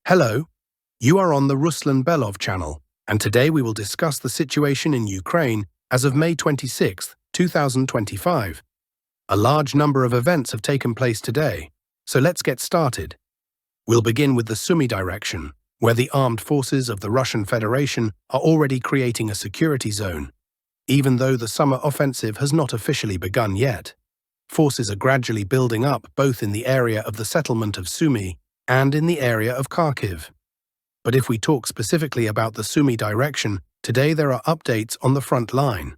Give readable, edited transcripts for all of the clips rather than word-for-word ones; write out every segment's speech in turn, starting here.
Hello, you are on the Ruslan Belov channel, and today we will discuss the situation in Ukraine as of May 26, 2025. A large number of events have taken place today, so let's get started. We'll begin with the Sumy direction, where the armed forces of the Russian Federation are already creating a security zone. Even though the summer offensive has not officially begun yet, forces are gradually building up both in the area of the settlement of Sumy and in the area of Kharkiv. But if we talk specifically about the Sumy direction, today there are updates on the front line.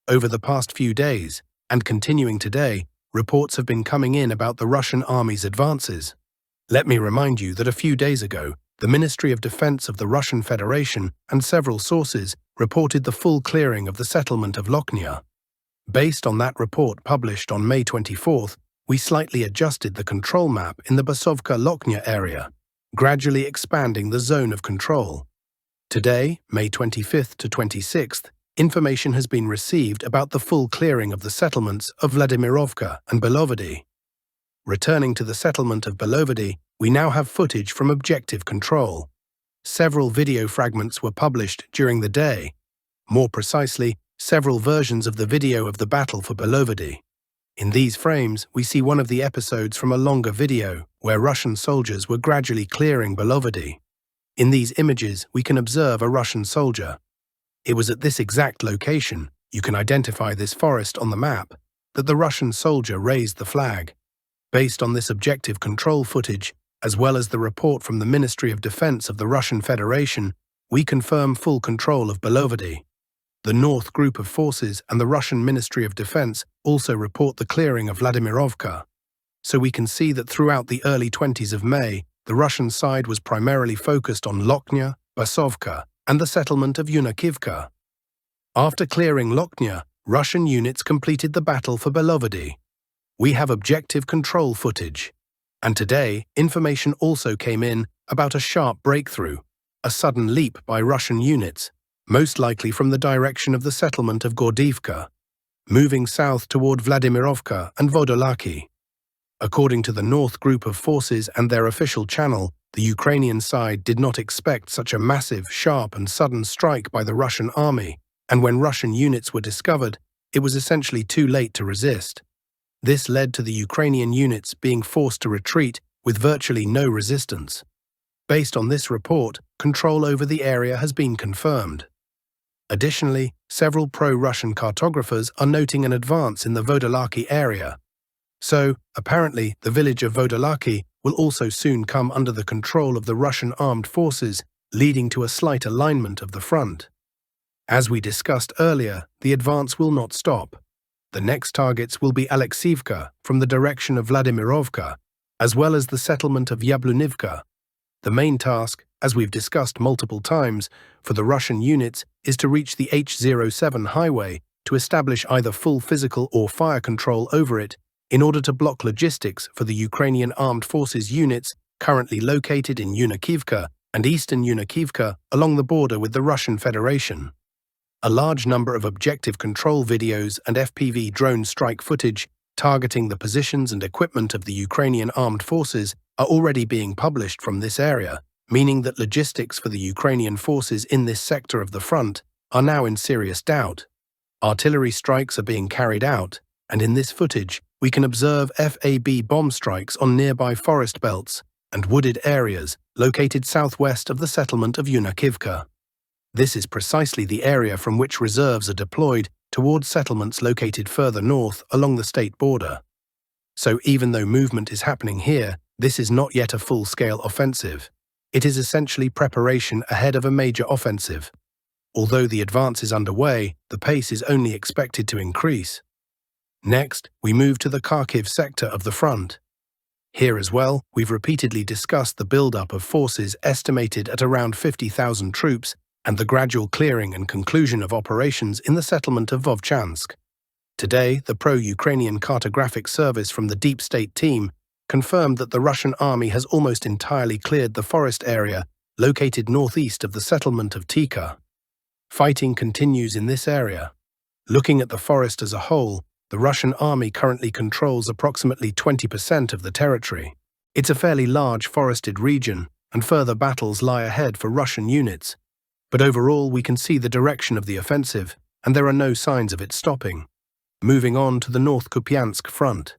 Over the past few days, and continuing today, reports have been coming in about the Russian army's advances. Let me remind you that a few days ago, the Ministry of Defense of the Russian Federation and several sources reported the full clearing of the settlement of Lochnia. Based on that report published on May 24th, we slightly adjusted the control map in the Basovka-Lochnia area, gradually expanding the zone of control. Today, May 25th to 26th, information has been received about the full clearing of the settlements of Vladimirovka and Belovody. Returning to the settlement of Belovody, we now have footage from objective control. Several video fragments were published during the day. More precisely, several versions of the video of the battle for Belovody. In these frames, we see one of the episodes from a longer video where Russian soldiers were gradually clearing Belovody. In these images, we can observe a Russian soldier. It was at this exact location, you can identify this forest on the map, that the Russian soldier raised the flag. Based on this objective control footage, as well as the report from the Ministry of Defense of the Russian Federation, we confirm full control of Belovody. The North Group of Forces and the Russian Ministry of Defense also report the clearing of Vladimirovka. So we can see that throughout the early 20s of May, the Russian side was primarily focused on Lochnia, Basovka, and the settlement of Yunakivka. After clearing Lochnia, Russian units completed the battle for Belovody. We have objective control footage. And today, information also came in about a sharp breakthrough, a sudden leap by Russian units, most likely from the direction of the settlement of Gordivka, moving south toward Vladimirovka and Vodolaki. According to the North Group of Forces and their official channel, the Ukrainian side did not expect such a massive, sharp and sudden strike by the Russian army, and when Russian units were discovered, it was essentially too late to resist. This led to the Ukrainian units being forced to retreat with virtually no resistance. Based on this report, control over the area has been confirmed. Additionally, several pro-Russian cartographers are noting an advance in the Vodolaki area. So, apparently, the village of Vodolaki will also soon come under the control of the Russian armed forces, leading to a slight alignment of the front. As we discussed earlier, the advance will not stop. The next targets will be Alexiivka from the direction of Vladimirovka, as well as the settlement of Yablunivka. The main task, as we've discussed multiple times, for the Russian units is to reach the H07 highway to establish either full physical or fire control over it in order to block logistics for the Ukrainian armed forces units currently located in Yunakivka and eastern Yunakivka along the border with the Russian Federation. A large number of objective control videos and FPV drone strike footage targeting the positions and equipment of the Ukrainian armed forces are already being published from this area, meaning that logistics for the Ukrainian forces in this sector of the front are now in serious doubt. Artillery strikes are being carried out, and in this footage, we can observe FAB bomb strikes on nearby forest belts and wooded areas located southwest of the settlement of Yunakivka. This is precisely the area from which reserves are deployed towards settlements located further north along the state border. So even though movement is happening here, this is not yet a full-scale offensive. It is essentially preparation ahead of a major offensive. Although the advance is underway, the pace is only expected to increase. Next, we move to the Kharkiv sector of the front. Here as well, we've repeatedly discussed the build-up of forces estimated at around 50,000 troops and the gradual clearing and conclusion of operations in the settlement of Vovchansk. Today, the pro-Ukrainian cartographic service from the Deep State team confirmed that the Russian army has almost entirely cleared the forest area located northeast of the settlement of Tika. Fighting continues in this area. Looking at the forest as a whole, the Russian army currently controls approximately 20% of the territory. It's a fairly large forested region, and further battles lie ahead for Russian units. But overall, we can see the direction of the offensive, and there are no signs of it stopping. Moving on to the North Kupiansk front.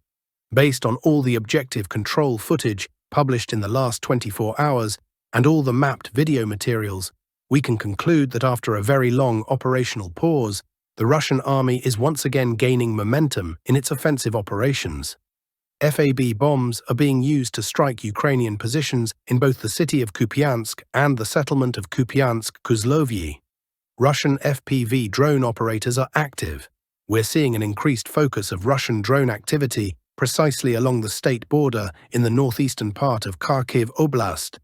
Based on all the objective control footage published in the last 24 hours and all the mapped video materials, we can conclude that after a very long operational pause, the Russian army is once again gaining momentum in its offensive operations. FAB bombs are being used to strike Ukrainian positions in both the city of Kupiansk and the settlement of Kupiansk-Kuzlovyi. Russian FPV drone operators are active. We're seeing an increased focus of Russian drone activity precisely along the state border in the northeastern part of Kharkiv Oblast,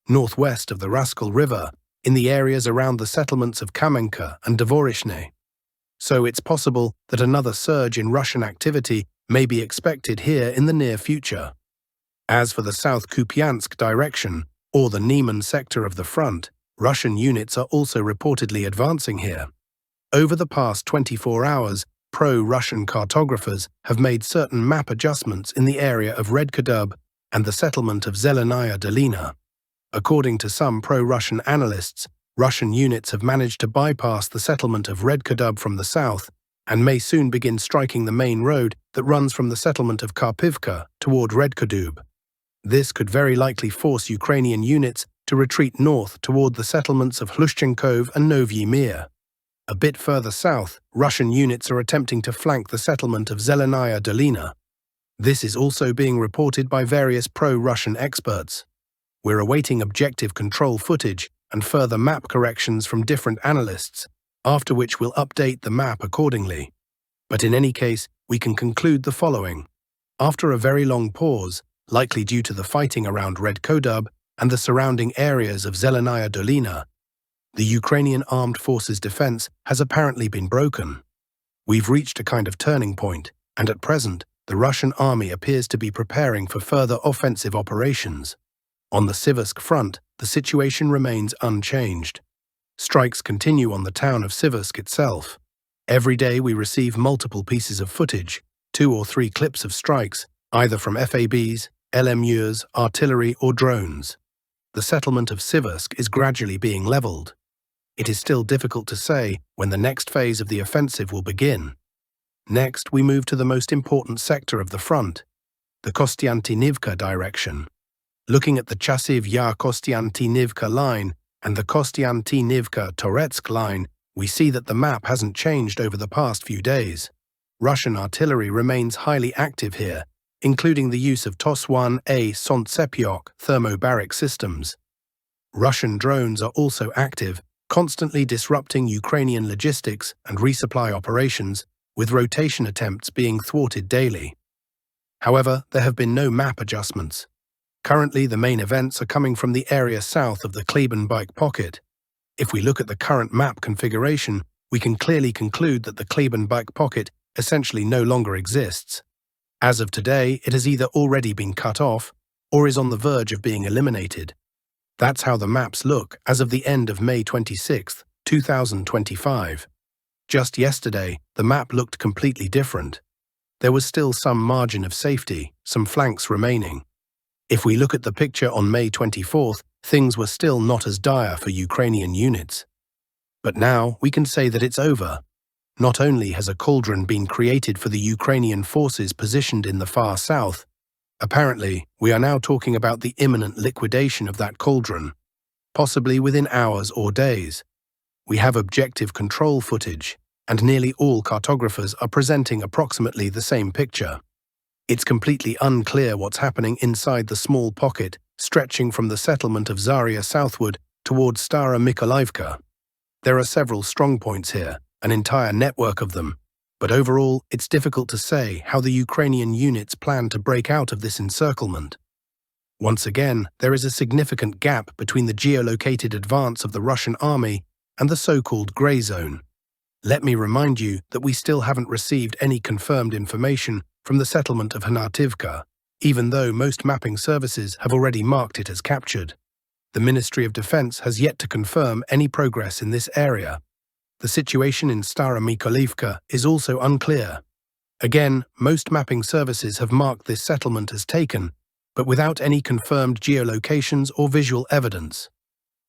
northwest of the Raskol River, in the areas around the settlements of Kamenka and Dvorishne. So it's possible that another surge in Russian activity may be expected here in the near future. As for the South Kupiansk direction, or the Neman sector of the front, Russian units are also reportedly advancing here. Over the past 24 hours, pro-Russian cartographers have made certain map adjustments in the area of Redkudub and the settlement of Zelenaya Dolina. According to some pro-Russian analysts, Russian units have managed to bypass the settlement of Redkudub from the south and may soon begin striking the main road that runs from the settlement of Karpivka toward Redkudub. This could very likely force Ukrainian units to retreat north toward the settlements of Hlushchenkov and Novyi Mir. A bit further south, Russian units are attempting to flank the settlement of Zelenaya Dolina. This is also being reported by various pro-Russian experts. We're awaiting objective control footage and further map corrections from different analysts, after which we'll update the map accordingly. But in any case, we can conclude the following. After a very long pause, likely due to the fighting around Redkudub and the surrounding areas of Zelenaya Dolina, the Ukrainian armed forces' defense has apparently been broken. We've reached a kind of turning point, and at present, the Russian army appears to be preparing for further offensive operations. On the Siversk front, the situation remains unchanged. Strikes continue on the town of Siversk itself. Every day we receive multiple pieces of footage, 2 or 3 clips of strikes, either from FABs, LMUs, artillery or drones. The settlement of Siversk is gradually being leveled. It is still difficult to say when the next phase of the offensive will begin. Next, we move to the most important sector of the front, the Konstantinovka direction. Looking at the Chasov Yar Konstantinovka line and the Konstantinovka-Donetsk line, we see that the map hasn't changed over the past few days. Russian artillery remains highly active here, including the use of TOS-1A Sontsepyok thermobaric systems. Russian drones are also active, constantly disrupting Ukrainian logistics and resupply operations, with rotation attempts being thwarted daily. However, there have been no map adjustments. Currently, the main events are coming from the area south of the Klebenbike pocket. If we look at the current map configuration, we can clearly conclude that the Klebenbike pocket essentially no longer exists. As of today, it has either already been cut off or is on the verge of being eliminated. That's how the maps look as of the end of May 26, 2025. Just yesterday, the map looked completely different. There was still some margin of safety, some flanks remaining. If we look at the picture on May 24th, things were still not as dire for Ukrainian units. But now we can say that it's over. Not only has a cauldron been created for the Ukrainian forces positioned in the far south, apparently we are now talking about the imminent liquidation of that cauldron, possibly within hours or days. We have objective control footage, and nearly all cartographers are presenting approximately the same picture. It's completely unclear what's happening inside the small pocket stretching from the settlement of Zaria southward towards Stara Mykolaievka. There are several strong points here, an entire network of them, but overall it's difficult to say how the Ukrainian units plan to break out of this encirclement. Once again, there is a significant gap between the geolocated advance of the Russian army and the so-called grey zone. Let me remind you that we still haven't received any confirmed information from the settlement of Hnativka, even though most mapping services have already marked it as captured. The Ministry of Defense has yet to confirm any progress in this area. The situation in Stara Mykolaievka is also unclear. Again, most mapping services have marked this settlement as taken, but without any confirmed geolocations or visual evidence.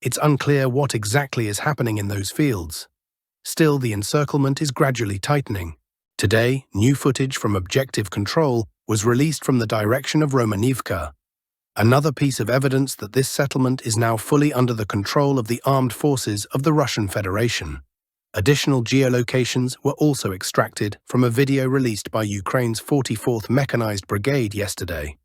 It's unclear what exactly is happening in those fields. Still, the encirclement is gradually tightening. Today, new footage from objective control was released from the direction of Romanivka. Another piece of evidence that this settlement is now fully under the control of the armed forces of the Russian Federation. Additional geolocations were also extracted from a video released by Ukraine's 44th Mechanized Brigade yesterday.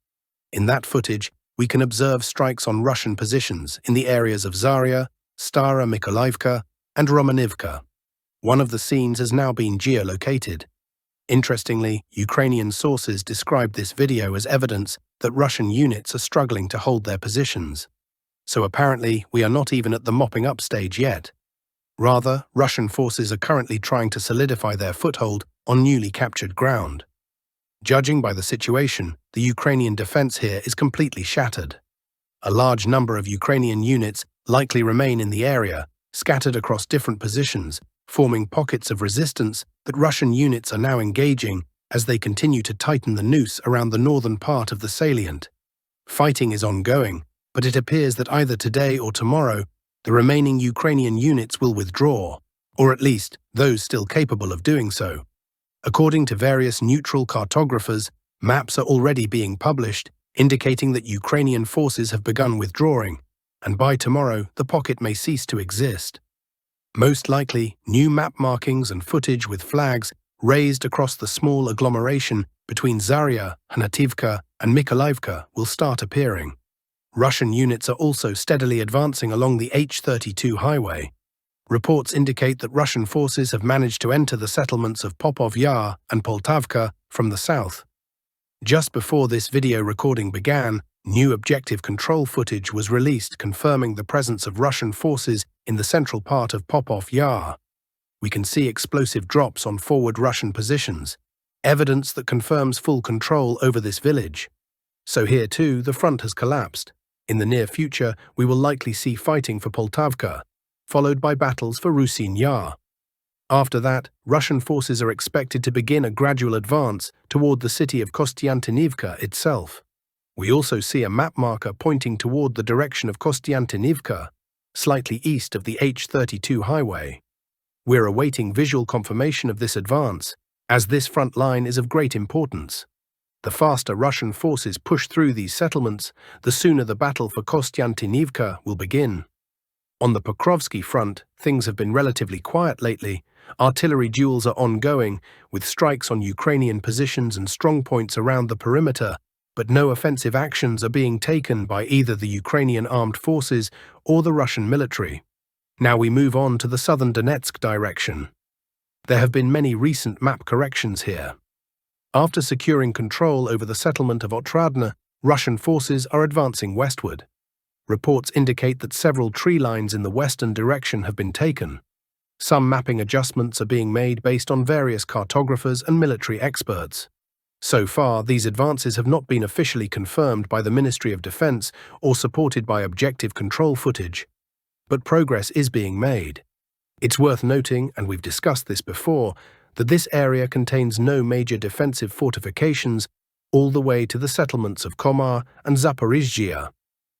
In that footage, we can observe strikes on Russian positions in the areas of Zarya, Stara Mykolaiivka, and Romanivka. One of the scenes has now been geolocated. Interestingly, Ukrainian sources described this video as evidence that Russian units are struggling to hold their positions. So apparently, we are not even at the mopping up stage yet. Rather, Russian forces are currently trying to solidify their foothold on newly captured ground. Judging by the situation, the Ukrainian defense here is completely shattered. A large number of Ukrainian units likely remain in the area, scattered across different positions, forming pockets of resistance that Russian units are now engaging as they continue to tighten the noose around the northern part of the salient. Fighting is ongoing, but it appears that either today or tomorrow, the remaining Ukrainian units will withdraw, or at least those still capable of doing so. According to various neutral cartographers, maps are already being published, indicating that Ukrainian forces have begun withdrawing, and by tomorrow the pocket may cease to exist. Most likely, new map markings and footage with flags raised across the small agglomeration between Zarya, Hanativka, and Mykolaiivka will start appearing. Russian units are also steadily advancing along the H-32 highway. Reports indicate that Russian forces have managed to enter the settlements of Chasov Yar and Poltavka from the south. Just before this video recording began, new objective control footage was released confirming the presence of Russian forces in the central part of Chasov Yar. We can see explosive drops on forward Russian positions, evidence that confirms full control over this village. So here too, the front has collapsed. In the near future, we will likely see fighting for Poltavka, followed by battles for Ruslan Yar. After that, Russian forces are expected to begin a gradual advance toward the city of Konstantinovka itself. We also see a map marker pointing toward the direction of Konstantinovka, slightly east of the H-32 highway. We're awaiting visual confirmation of this advance, as this front line is of great importance. The faster Russian forces push through these settlements, the sooner the battle for Konstantinovka will begin. On the Pokrovsky front, things have been relatively quiet lately. Artillery duels are ongoing, with strikes on Ukrainian positions and strongpoints around the perimeter, but no offensive actions are being taken by either the Ukrainian armed forces or the Russian military. Now we move on to the southern Donetsk direction. There have been many recent map corrections here. After securing control over the settlement of Otradne, Russian forces are advancing westward. Reports indicate that several tree lines in the western direction have been taken. Some mapping adjustments are being made based on various cartographers and military experts. So far, these advances have not been officially confirmed by the Ministry of Defense or supported by objective control footage. But progress is being made. It's worth noting, and we've discussed this before, that this area contains no major defensive fortifications all the way to the settlements of Komar and Zaporizhzhia.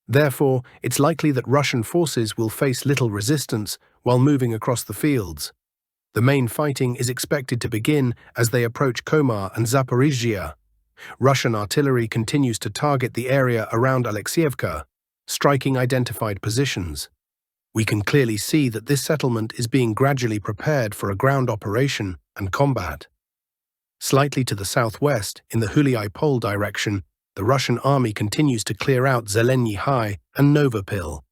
Therefore, it's likely that Russian forces will face little resistance while moving across the fields. The main fighting is expected to begin as they approach Komar and Zaporizhzhia. Russian artillery continues to target the area around Alexievka, striking identified positions. We can clearly see that this settlement is being gradually prepared for a ground operation and combat. Slightly to the southwest, in the Huliai Pole direction, the Russian army continues to clear out Zelenyi High and Novopil.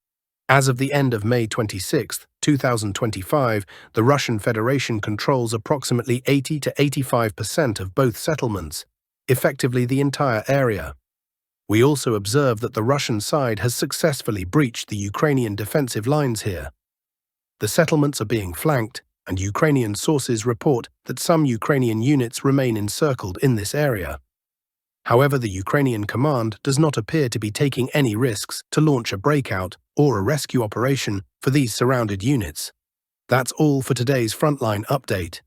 As of the end of May 26, 2025, the Russian Federation controls approximately 80 to 85% of both settlements, effectively the entire area. We also observe that the Russian side has successfully breached the Ukrainian defensive lines here. The settlements are being flanked, and Ukrainian sources report that some Ukrainian units remain encircled in this area. However, the Ukrainian command does not appear to be taking any risks to launch a breakout or a rescue operation for these surrounded units. That's all for today's Frontline update.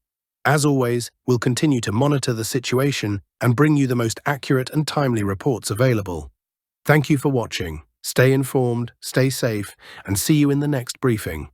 As always, we'll continue to monitor the situation and bring you the most accurate and timely reports available. Thank you for watching. Stay informed, stay safe, and see you in the next briefing.